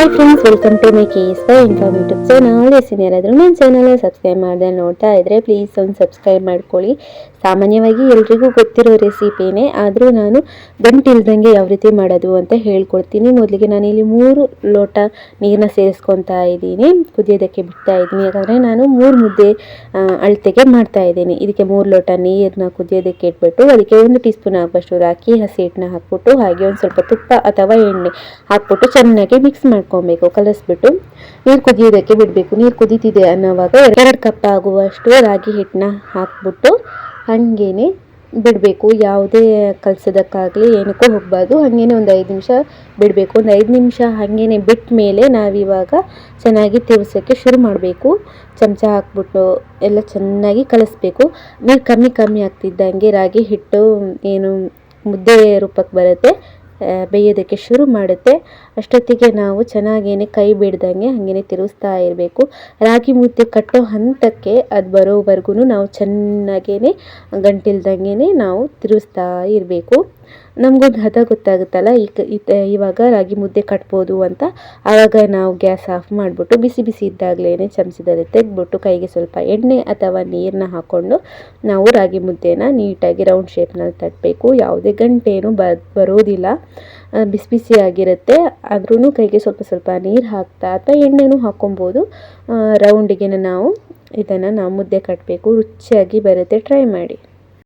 Hi friends, welcome to my KS inform YouTube channel. ಯಾರಾದರೂ ನನ್ನ channel subscribe ಮಾಡದೆ ನೋಡ್ತಾ ಇದ್ರೆ ಪ್ಲೀಸ್ ಒಂದು ಸಬ್ಸ್ಕ್ರೈಬ್ ಮಾಡ್ಕೊಳ್ಳಿ. ಸಾಮಾನ್ಯವಾಗಿ ಎಲ್ರಿಗೂ ಗೊತ್ತಿರೋ ರೆಸಿಪಿನೇ, ಆದರೂ ನಾನು ಗಂಟಿಲ್ದಂಗೆ ಯಾವ ರೀತಿ ಮಾಡೋದು ಅಂತ ಹೇಳ್ಕೊಡ್ತೀನಿ. ಮೊದಲಿಗೆ ನಾನು ಇಲ್ಲಿ 3 ಲೋಟ ನೀರನ್ನ ಸೇರಿಸ್ಕೊತಾ ಇದ್ದೀನಿ, ಕುದಿಯೋದಕ್ಕೆ ಬಿಡ್ತಾ ಇದ್ದೀನಿ. ಯಾಕಂದರೆ ನಾನು 3 ಮುದ್ದೆ ಅಳತೆಗೆ ಮಾಡ್ತಾ ಇದ್ದೀನಿ. ಇದಕ್ಕೆ 3 ಲೋಟ ನೀರನ್ನ ಕುದಿಯೋದಕ್ಕೆ ಇಟ್ಬಿಟ್ಟು ಅದಕ್ಕೆ 1 ಟೀ ಸ್ಪೂನ್ ಆಗುವಷ್ಟು ಅಕ್ಕಿ ಹಸಿ ಹಿಟ್ಟನ್ನ ಹಾಕ್ಬಿಟ್ಟು ಹಾಗೆ ಒಂದು ಸ್ವಲ್ಪ ತುಪ್ಪ ಅಥವಾ ಎಣ್ಣೆ ಹಾಕ್ಬಿಟ್ಟು ಚೆನ್ನಾಗಿ ಮಿಕ್ಸ್ ಮಾಡ್ಕೊಬೇಕು. ಕಲಸ್ಬಿಟ್ಟು ನೀರು ಕುದಿಯೋದಕ್ಕೆ ಬಿಡಬೇಕು. ನೀರು ಕುದೀತಿದೆ ಅನ್ನೋವಾಗ 2 ಕಪ್ ಆಗುವಷ್ಟು ರಾಗಿ ಹಿಟ್ಟನ್ನ ಹಾಕ್ಬಿಟ್ಟು ಹಾಗೇನೆ ಬಿಡಬೇಕು. ಯಾವುದೇ ಕಲಸೋದಕ್ಕಾಗಲಿ ಏನಕ್ಕೂ ಹೋಗಬಾರ್ದು. ಹಾಗೇನೆ ಒಂದು 5 ನಿಮಿಷ ಬಿಡಬೇಕು. ಒಂದು 5 ನಿಮಿಷ ಹಾಗೇನೆ ಬಿಟ್ಟ ಮೇಲೆ ನಾವಿವಾಗ ಚೆನ್ನಾಗಿ ತಿರ್ಸೋಕ್ಕೆ ಶುರು ಮಾಡಬೇಕು. ಚಮಚ ಹಾಕ್ಬಿಟ್ಟು ಎಲ್ಲ ಚೆನ್ನಾಗಿ ಕಲಿಸ್ಬೇಕು. ನೀರು ಕಮ್ಮಿ ಆಗ್ತಿದ್ದಂಗೆ ರಾಗಿ ಹಿಟ್ಟು ಏನು ಮುದ್ದೆ ರೂಪಕ್ಕೆ ಬರುತ್ತೆ, ಬೇಯೋದಕ್ಕೆ ಶುರು ಮಾಡುತ್ತೆ. ಅಷ್ಟೊತ್ತಿಗೆ ನಾವು ಚೆನ್ನಾಗೇನೆ ಕೈ ಬಿಡ್ದಂಗೆ ಹಾಗೇನೆ ತಿರುಗಿಸ್ತಾ ಇರಬೇಕು. ರಾಗಿ ಮುದ್ದೆ ಕಟ್ಟೋ ಹಂತಕ್ಕೆ ಅದು ಬರೋವರೆಗೂ ನಾವು ಚೆನ್ನಾಗೇನೆ ಗಂಟಿಲ್ದಂಗೆ ನಾವು ತಿರುಗಿಸ್ತಾ ಇರಬೇಕು. ನಮಗೊಂದು ಹದ ಗೊತ್ತಾಗುತ್ತಲ್ಲ, ಇವಾಗ ರಾಗಿ ಮುದ್ದೆ ಕಟ್ಬೋದು ಅಂತ. ಆವಾಗ ನಾವು ಗ್ಯಾಸ್ ಆಫ್ ಮಾಡಿಬಿಟ್ಟು ಬಿಸಿ ಇದ್ದಾಗಲೇ ಚಮಚದಲ್ಲಿ ತೆಗೆದ್ಬಿಟ್ಟು ಕೈಗೆ ಸ್ವಲ್ಪ ಎಣ್ಣೆ ಅಥವಾ ನೀರನ್ನ ಹಾಕ್ಕೊಂಡು ನಾವು ರಾಗಿ ಮುದ್ದೆನ ನೀಟಾಗಿ ರೌಂಡ್ ಶೇಪ್ನಲ್ಲಿ ತಟ್ಟಬೇಕು. ಯಾವುದೇ ಗಂಟೇನು ಬರೋದಿಲ್ಲ. ಬಿಸಿ ಆಗಿರುತ್ತೆ. ಆದ್ರೂ ಕೈಗೆ ಸ್ವಲ್ಪ ನೀರು ಹಾಕ್ತಾ ಅಥವಾ ಎಣ್ಣೆನೂ ಹಾಕ್ಕೊಬೋದು. ರೌಂಡಿಗೆ ನಾವು ಇದನ್ನು ಮುದ್ದೆ ಕಟ್ಟಬೇಕು. ರುಚಿಯಾಗಿ ಬರುತ್ತೆ, ಟ್ರೈ ಮಾಡಿ.